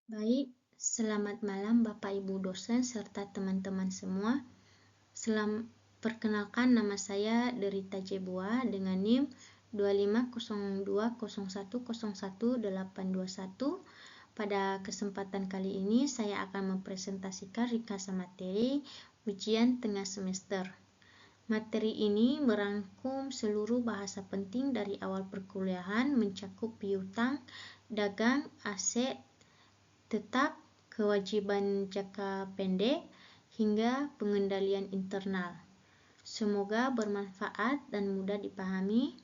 Baik, selamat malam Bapak Ibu dosen serta teman-teman semua. Perkenalkan, nama saya Derita Jebua dengan NIM 250201010821. Pada kesempatan kali ini saya akan mempresentasikan ringkasan materi ujian tengah semester. Materi ini merangkum seluruh bahasa penting dari awal perkuliahan, mencakup piutang, dagang, aset, tetap, kewajiban jangka pendek, hingga pengendalian internal. Semoga bermanfaat dan mudah dipahami.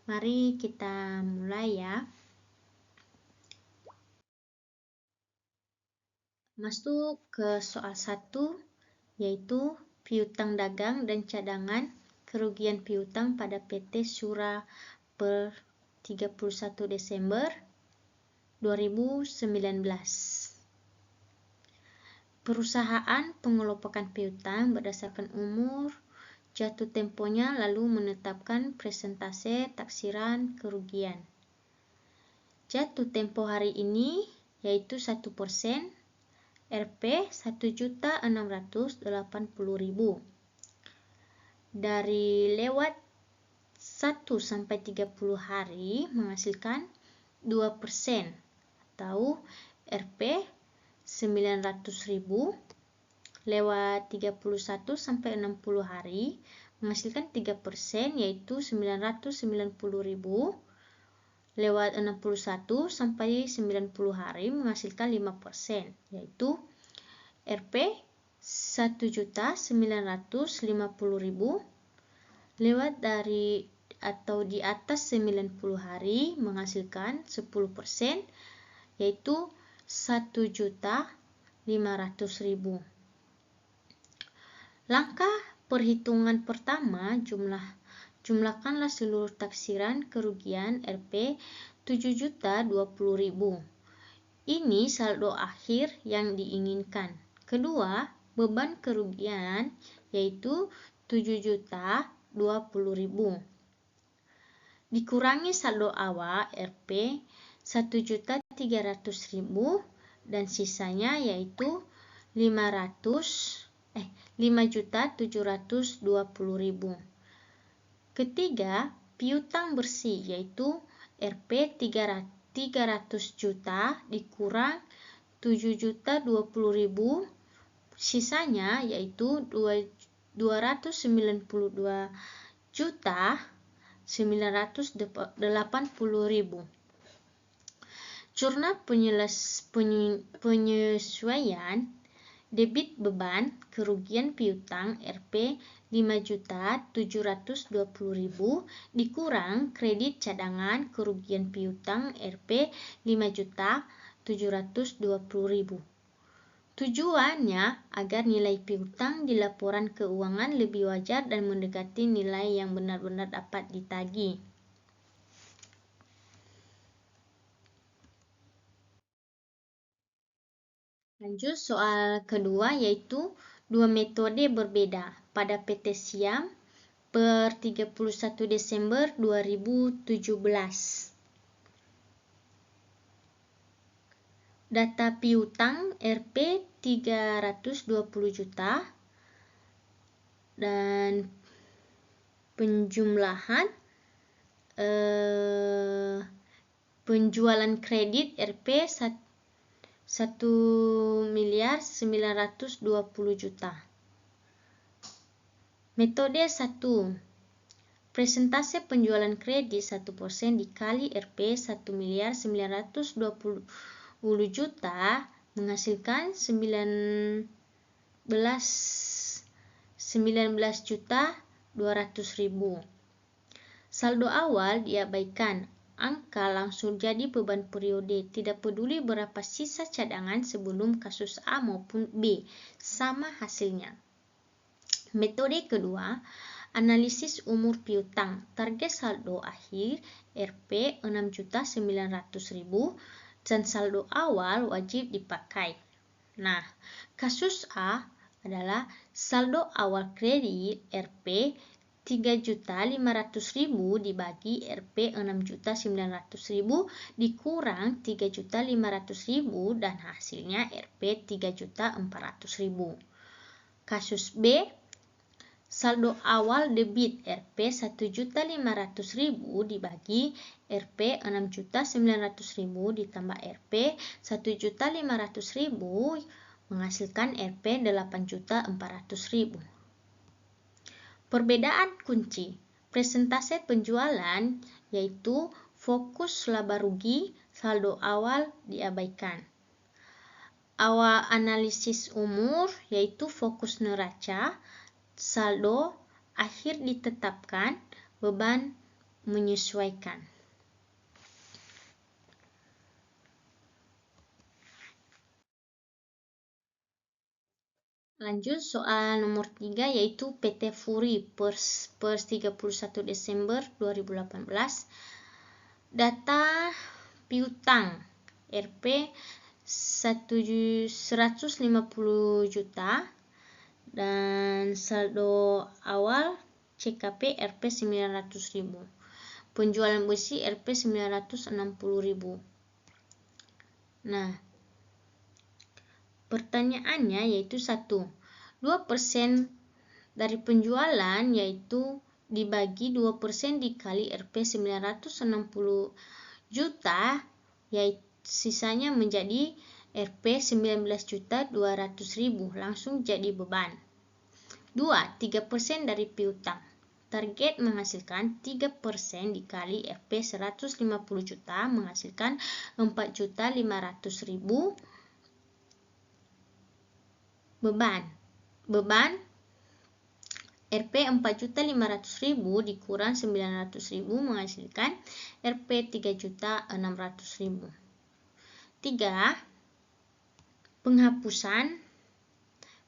Mari kita mulai ya. Masuk ke soal 1, yaitu piutang dagang dan cadangan kerugian piutang pada PT Syura per 31 Desember 2019. Perusahaan pengelompokan piutang berdasarkan umur jatuh temponya lalu menetapkan persentase taksiran kerugian. Jatuh tempo hari ini yaitu 1%, Rp 1.680.000. Dari lewat 1 sampai 30 hari menghasilkan 2% atau Rp 900.000. Lewat 31 sampai 60 hari menghasilkan 3% yaitu 990.000. Lewat 61 sampai 90 hari menghasilkan 5% yaitu Rp 1.950.000. Lewat dari atau di atas 90 hari menghasilkan 10% yaitu 1.500.000. Langkah perhitungan pertama, jumlahkanlah seluruh taksiran kerugian Rp 7.020.000. Ini saldo akhir yang diinginkan. Kedua, beban kerugian yaitu 7.020.000. Dikurangi saldo awal Rp 1.300.000 dan sisanya yaitu 5.720.000. Ketiga, piutang bersih yaitu Rp 300 juta dikurang 7.020.000, sisanya yaitu 292.980.000. Jurnal penyesuaian debit beban kerugian piutang Rp 5.720.000 dikurang kredit cadangan kerugian piutang Rp 5.720.000. Tujuannya agar nilai piutang di laporan keuangan lebih wajar dan mendekati nilai yang benar-benar dapat ditagih. Lanjut soal kedua yaitu dua metode berbeda pada PT Siam per 31 Desember 2017. Data piutang Rp 320 juta dan penjualan kredit Rp 1.920.000. Metode 1. Presentase penjualan kredit 1% dikali Rp 1.920.000 menghasilkan 19.200.000. Saldo awal diabaikan. Angka langsung jadi beban periode, tidak peduli berapa sisa cadangan sebelum kasus A maupun B, sama hasilnya. Metode kedua, analisis umur piutang. Target saldo akhir Rp 6.900.000 dan saldo awal wajib dipakai. Nah, kasus A adalah saldo awal kredit Rp 3.500.000 dibagi Rp 6.900.000 dikurang 3.500.000 dan hasilnya Rp 3.400.000. Kasus B, saldo awal debit Rp 1.500.000 dibagi Rp 6.900.000 ditambah Rp 1.500.000 menghasilkan Rp 8.400.000. Perbedaan kunci persentase penjualan yaitu fokus laba rugi, saldo awal diabaikan. Awal analisis umur yaitu fokus neraca, saldo akhir ditetapkan, beban menyesuaikan. Lanjut soal nomor 3 yaitu PT Furi per 31 Desember 2018. Data piutang Rp 150 juta dan saldo awal CKP Rp 900.000. Penjualan besi Rp 960.000. Nah, pertanyaannya yaitu 1. 2% dari penjualan yaitu dibagi 2% dikali Rp 960 juta, yaitu sisanya menjadi Rp 19.200.000 langsung jadi beban. 2. 3% dari piutang. Target menghasilkan 3% dikali Rp 150 juta menghasilkan 4.500.000 beban Rp 4.500.000 dikurang 900.000 menghasilkan Rp 3.600.000. 3. Penghapusan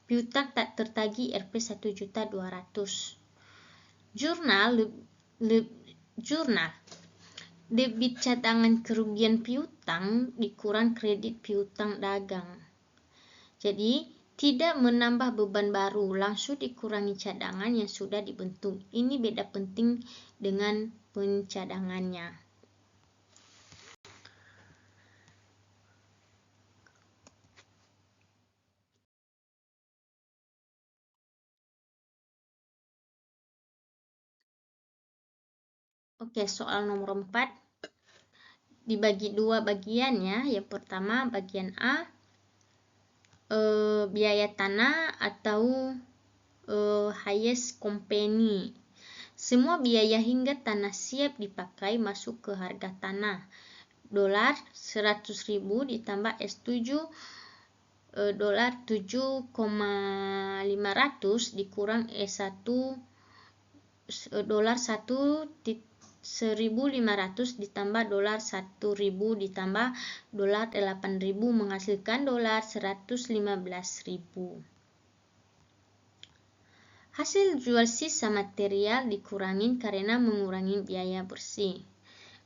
piutang tak tertagih Rp 1.200.000. Jurnal debit cadangan kerugian piutang dikurang kredit piutang dagang. Jadi tidak menambah beban baru, langsung dikurangi cadangan yang sudah dibentuk. Ini beda penting dengan pencadangannya. Oke, soal nomor 4 dibagi dua bagian ya. Yang pertama bagian A, biaya tanah atau highest company. Semua biaya hingga tanah siap dipakai masuk ke harga tanah. Dolar 100.000 ditambah S7 dolar 7,500 dikurang S1 dolar 1.500 ditambah dolar 1.000 ditambah dolar 8.000 menghasilkan dolar 115.000. Hasil jual sisa material dikurangin karena mengurangi biaya bersih.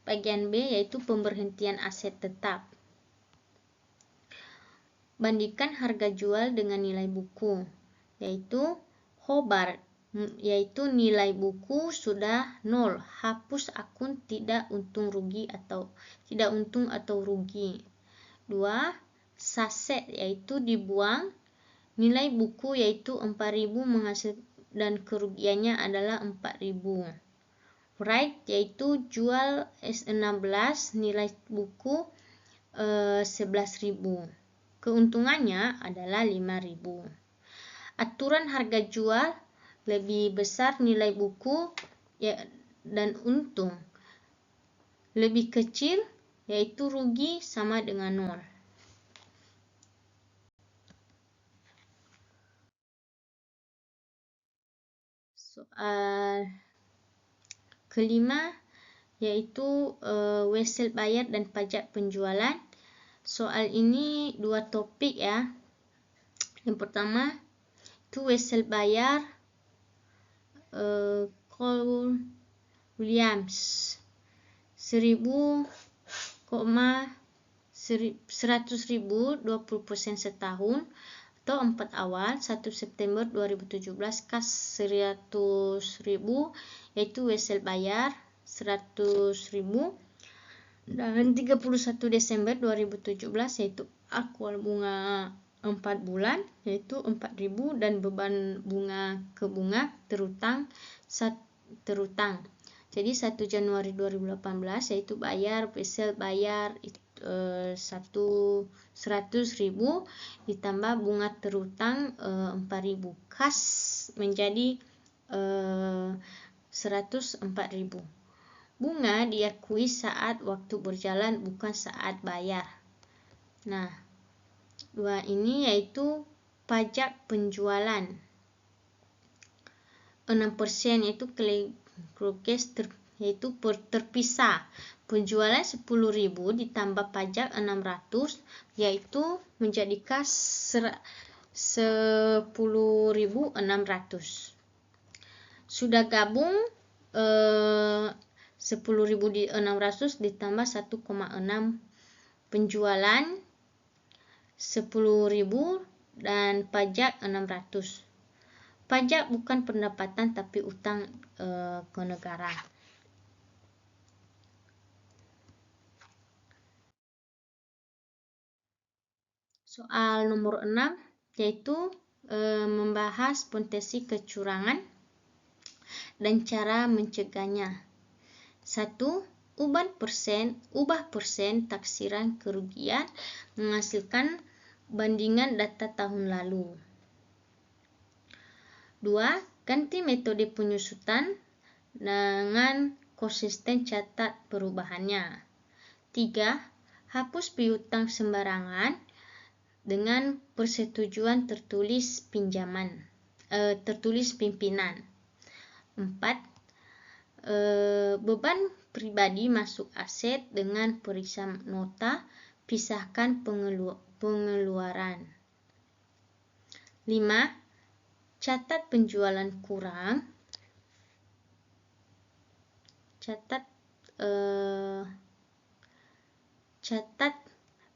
Bagian B yaitu pemberhentian aset tetap. Bandingkan harga jual dengan nilai buku, yaitu Hobart, yaitu nilai buku sudah 0, hapus akun tidak untung atau rugi. 2. Saset yaitu dibuang, nilai buku yaitu 4.000 menghasilkan dan kerugiannya adalah 4.000. Right yaitu jual S16, nilai buku 11.000. Keuntungannya adalah 5.000. Aturan harga jual lebih besar nilai buku dan untung. Lebih kecil yaitu rugi sama dengan 0. Soal kelima yaitu wesel bayar dan pajak penjualan. Soal ini dua topik ya. Yang pertama itu wesel bayar Cole Williams 100.000 20% setahun To 4 awal 1 September 2017 kas 100.000 yaitu wesel bayar 100.000, dan 31 Desember 2017 yaitu aktual bunga 4 bulan yaitu 4.000, dan beban bunga ke bunga terutang. Jadi 1 Januari 2018 yaitu bayar wesel bayar 100.000 ditambah bunga terutang 4.000, kas menjadi 104.000. Bunga diakui saat waktu berjalan bukan saat bayar. Nah, dua ini yaitu pajak penjualan 6% yaitu yaitu terpisah. Penjualan 10.000 ditambah pajak 600 yaitu menjadi kas 10.600. Sudah gabung 10.600 ditambah 1,6 penjualan 10.000 dan pajak 600. Pajak bukan pendapatan tapi utang ke negara. Soal nomor 6 yaitu membahas potensi kecurangan dan cara mencegahnya. 1. Ubah persen taksiran kerugian menghasilkan bandingan data tahun lalu. 2. Ganti metode penyusutan dengan konsisten catat perubahannya. 3. Hapus piutang sembarangan dengan persetujuan tertulis pimpinan. 4. Beban pribadi masuk aset dengan periksa nota, pisahkan pengeluaran. 5. Catat penjualan kurang. Catat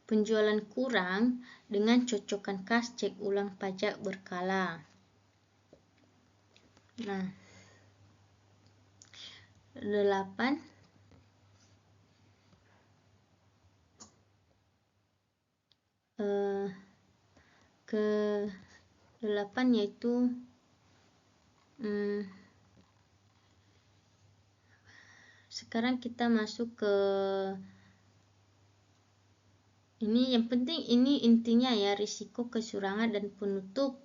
penjualan kurang dengan cocokkan kas cek ulang pajak berkala. Nah, 8. Ke-8 yaitu sekarang kita masuk ke ini, yang penting ini intinya ya, risiko kecurangan dan penutup.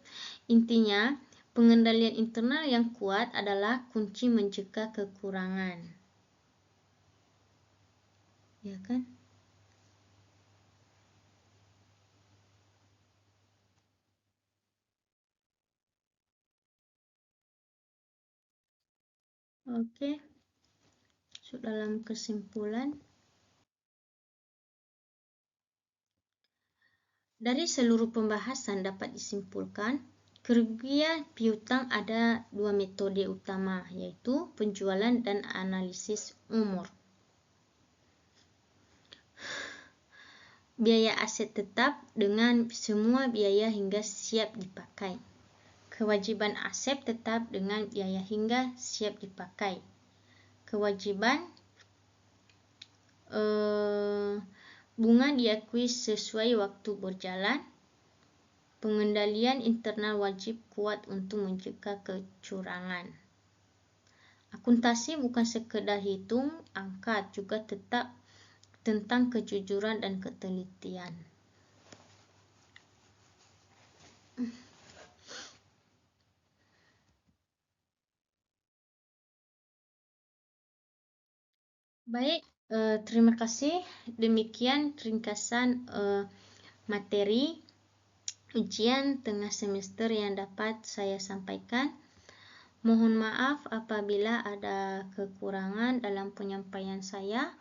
Intinya, pengendalian internal yang kuat adalah kunci mencegah kekurangan. Ya kan? Oke. Sudah dalam kesimpulan, dari seluruh pembahasan dapat disimpulkan, kerugian piutang ada dua metode utama, yaitu penjualan dan analisis umur. Biaya aset tetap dengan semua biaya hingga siap dipakai. Kewajiban aset tetap dengan biaya hingga siap dipakai. Kewajiban bunga diakui sesuai waktu berjalan. Pengendalian internal wajib kuat untuk mencegah kecurangan. Akuntansi bukan sekedar hitung angka, juga tetap tentang kejujuran dan ketelitian. Baik, terima kasih. Demikian ringkasan materi ujian tengah semester yang dapat saya sampaikan. Mohon maaf apabila ada kekurangan dalam penyampaian saya.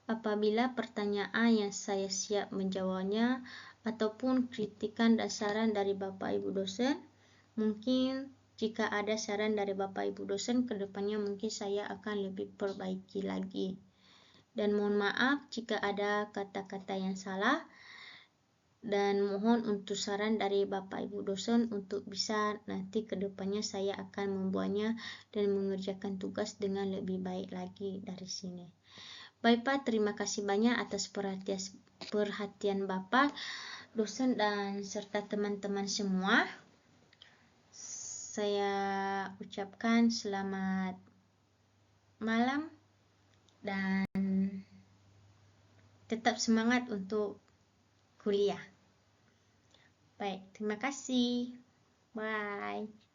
Apabila pertanyaan yang saya siap menjawabnya ataupun kritikan dan saran dari Bapak Ibu dosen, mungkin jika ada saran dari Bapak Ibu dosen, kedepannya mungkin saya akan lebih perbaiki lagi. Dan mohon maaf jika ada kata-kata yang salah dan mohon untuk saran dari Bapak Ibu dosen untuk bisa nanti kedepannya saya akan membuatnya dan mengerjakan tugas dengan lebih baik lagi dari sini. Baik Pak, terima kasih banyak atas perhatian Bapak, dosen dan serta teman-teman semua. Saya ucapkan selamat malam dan tetap semangat untuk kuliah. Baik, terima kasih. Bye.